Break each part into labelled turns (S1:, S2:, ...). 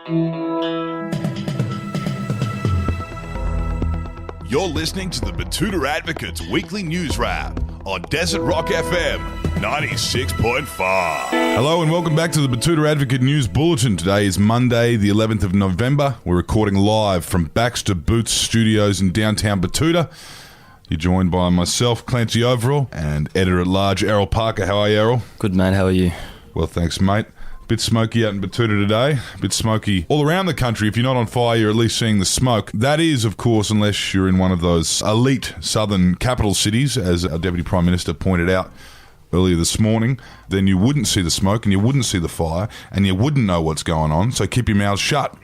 S1: You're listening to the Betoota Advocate's weekly news wrap on Desert Rock FM 96.5. Hello and welcome back to the Betoota Advocate News Bulletin. Today is Monday, the 11th of November. We're recording live from Baxter Boots Studios in downtown Betoota. You're joined by myself, Clancy Overall, and Editor-at-Large Errol Parker. How are you, Errol?
S2: Good, mate. How are you?
S1: Well, thanks, mate. Bit smoky out in Betoota today. Bit smoky all around the country. If you're not on fire, you're at least seeing the smoke. That is, of course, unless you're in one of those elite southern capital cities, as our Deputy Prime Minister pointed out earlier this morning, then you wouldn't see the smoke and you wouldn't see the fire and you wouldn't know what's going on, so keep your mouths shut.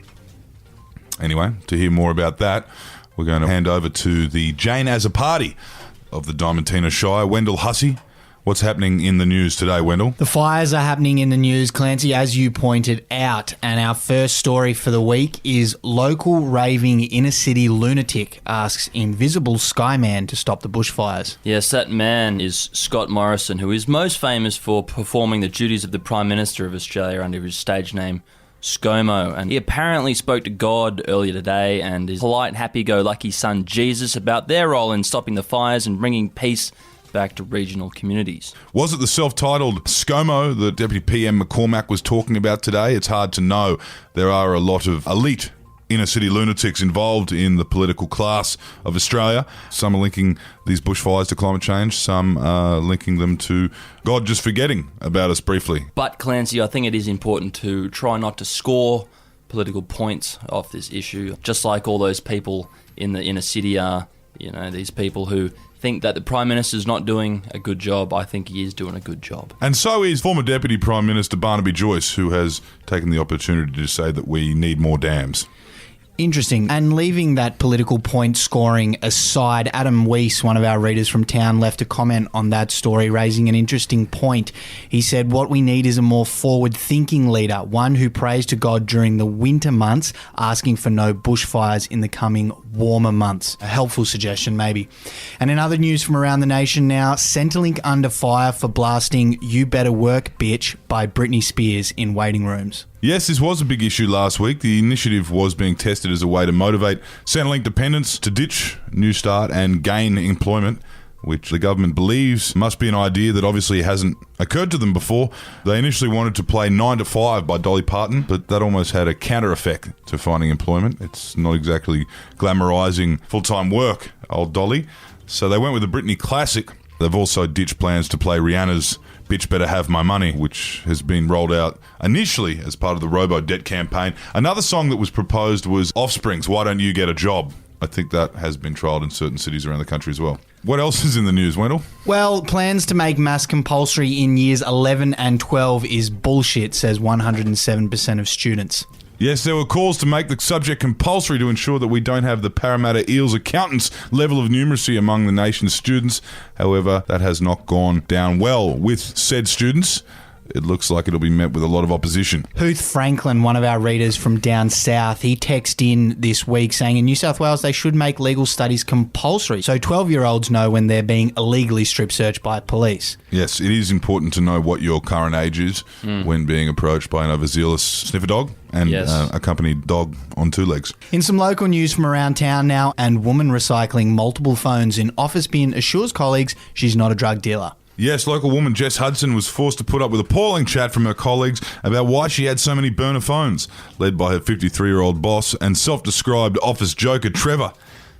S1: Anyway, to hear more about that, we're going to hand over to the Jane as a party of the Diamantina Shire, Wendell Hussey. What's happening in the news today, Wendell?
S3: The fires are happening in the news, Clancy, as you pointed out. And our first story for the week is local raving inner-city lunatic asks invisible skyman to stop the bushfires.
S2: Yes, that man is Scott Morrison, who is most famous for performing the duties of the Prime Minister of Australia under his stage name, ScoMo. And he apparently spoke to God earlier today and his polite, happy-go-lucky son Jesus about their role in stopping the fires and bringing peace back to regional communities.
S1: Was it the self-titled ScoMo that Deputy PM McCormack was talking about today? It's hard to know. There are a lot of elite inner-city lunatics involved in the political class of Australia. Some are linking these bushfires to climate change. Some are linking them to God just forgetting about us briefly.
S2: But, Clancy, I think it is important to try not to score political points off this issue, just like all those people in the inner city are, these people who think that the Prime Minister's not doing a good job. I think he is doing a good job. And
S1: so is former Deputy Prime Minister Barnaby Joyce, who has taken the opportunity to say that we need more dams.
S3: Interesting. And leaving that political point scoring aside, Adam Weiss, one of our readers from town, left a comment on that story, raising an interesting point. He said, what we need is a more forward-thinking leader, one who prays to God during the winter months, asking for no bushfires in the coming warmer months. A helpful suggestion, maybe. And in other news from around the nation now, Centrelink under fire for blasting You Better Work, Bitch by Britney Spears in waiting rooms.
S1: Yes, this was a big issue last week. The initiative was being tested as a way to motivate Centrelink dependents to ditch New Start and gain employment, which the government believes must be an idea that obviously hasn't occurred to them before. They initially wanted to play 9 to 5 by Dolly Parton, but that almost had a counter effect to finding employment. It's not exactly glamorising full-time work, old Dolly. So they went with the Britney classic. They've also ditched plans to play Rihanna's Bitch Better Have My Money, which has been rolled out initially as part of the Robo-Debt campaign. Another song that was proposed was Offspring's Why Don't You Get a Job? I think that has been trialled in certain cities around the country as well. What else is in the news, Wendell?
S3: Well, plans to make maths compulsory in years 11 and 12 is bullshit, says 107% of students.
S1: Yes, there were calls to make the subject compulsory to ensure that we don't have the Parramatta Eels accountants level of numeracy among the nation's students. However, that has not gone down well with said students. It looks like it'll be met with a lot of opposition.
S3: Huth Franklin, one of our readers from down south, he texted in this week saying in New South Wales they should make legal studies compulsory so 12-year-olds know when they're being illegally strip searched by police.
S1: Yes, it is important to know what your current age is when being approached by an overzealous sniffer dog and accompanied dog on 2 legs.
S3: In some local news from around town now, and woman recycling multiple phones in office bin assures colleagues she's not a drug dealer.
S1: Yes, local woman Jess Hudson was forced to put up with appalling chat from her colleagues about why she had so many burner phones, led by her 53-year-old boss and self-described office joker Trevor.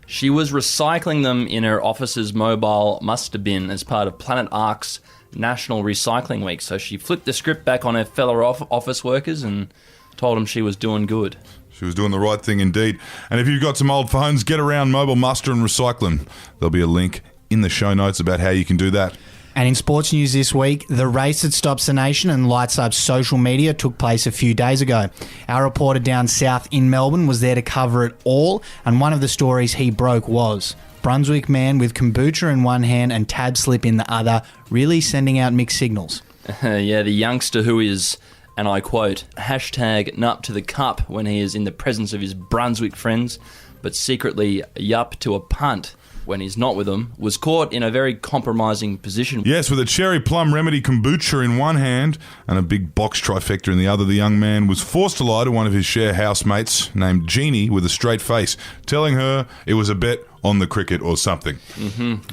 S2: She was recycling them in her office's mobile muster bin as part of Planet Ark's National Recycling Week. So she flipped the script back on her fellow office workers and told them she was doing good.
S1: She was doing the right thing indeed. And if you've got some old phones, get around mobile muster and recycle them. There'll be a link in the show notes about how you can do that.
S3: And in sports news this week, the race that stops the nation and lights up social media took place a few days ago. Our reporter down south in Melbourne was there to cover it all, and one of the stories he broke was Brunswick man with kombucha in one hand and tab slip in the other, really sending out mixed signals.
S2: Yeah, the youngster who is, and I quote, hashtag nup to the cup when he is in the presence of his Brunswick friends, but secretly yup to a punt when he's not with them, was caught in a very compromising position.
S1: Yes, with a cherry plum remedy kombucha in one hand and a big box trifecta in the other, the young man was forced to lie to one of his share housemates named Jeannie with a straight face, telling her it was a bet on the cricket or something.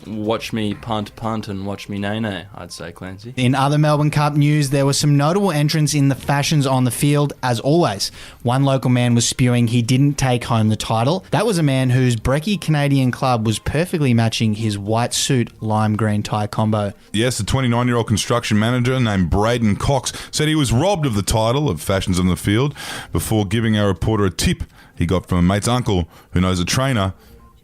S2: Watch me punt, and watch me nay, I'd say, Clancy.
S3: In other Melbourne Cup news, there were some notable entrants in the fashions on the field, as always. One local man was spewing he didn't take home the title. That was a man whose brekkie Canadian club was perfectly matching his white suit lime green tie combo.
S1: Yes, the 29-year-old construction manager named Braden Cox said he was robbed of the title of fashions on the field before giving our reporter a tip he got from a mate's uncle who knows a trainer,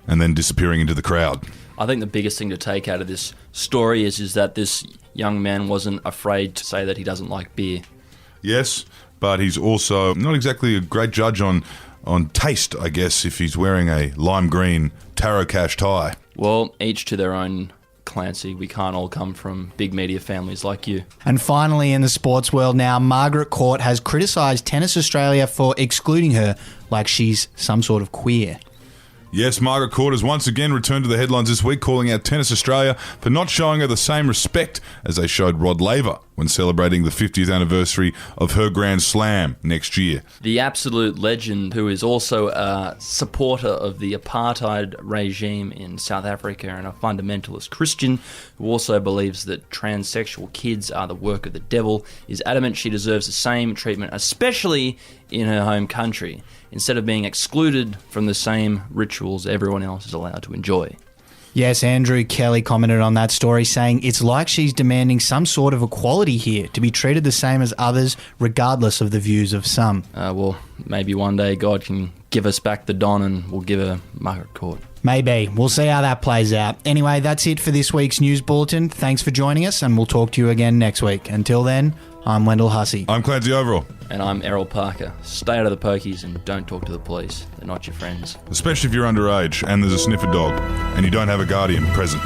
S1: and then disappearing into the crowd.
S2: I think the biggest thing to take out of this story is that this young man wasn't afraid to say that he doesn't like beer.
S1: Yes, but he's also not exactly a great judge on taste, I guess, if he's wearing a lime green Tarot Cash tie.
S2: Well, each to their own, Clancy. We can't all come from big media families like you.
S3: And finally, in the sports world now, Margaret Court has criticised Tennis Australia for excluding her like she's some sort of queer.
S1: Yes, Margaret Court has once again returned to the headlines this week, calling out Tennis Australia for not showing her the same respect as they showed Rod Laver when celebrating the 50th anniversary of her Grand Slam next year.
S2: The absolute legend, who is also a supporter of the apartheid regime in South Africa and a fundamentalist Christian who also believes that transsexual kids are the work of the devil, is adamant she deserves the same treatment, especially in her home country, instead of being excluded from the same rituals everyone else is allowed to enjoy.
S3: Yes, Andrew Kelly commented on that story, saying it's like she's demanding some sort of equality here, to be treated the same as others, regardless of the views of some.
S2: Well, maybe one day God can give us back the Don and we'll give her Margaret Court.
S3: Maybe. We'll see how that plays out. Anyway, that's it for this week's News Bulletin. Thanks for joining us, and we'll talk to you again next week. Until then, I'm Wendell Hussey.
S1: I'm Clancy Overall.
S2: And I'm Errol Parker. Stay out of the pokies and don't talk to the police. They're not your friends.
S1: Especially if you're underage and there's a sniffer dog and you don't have a guardian present.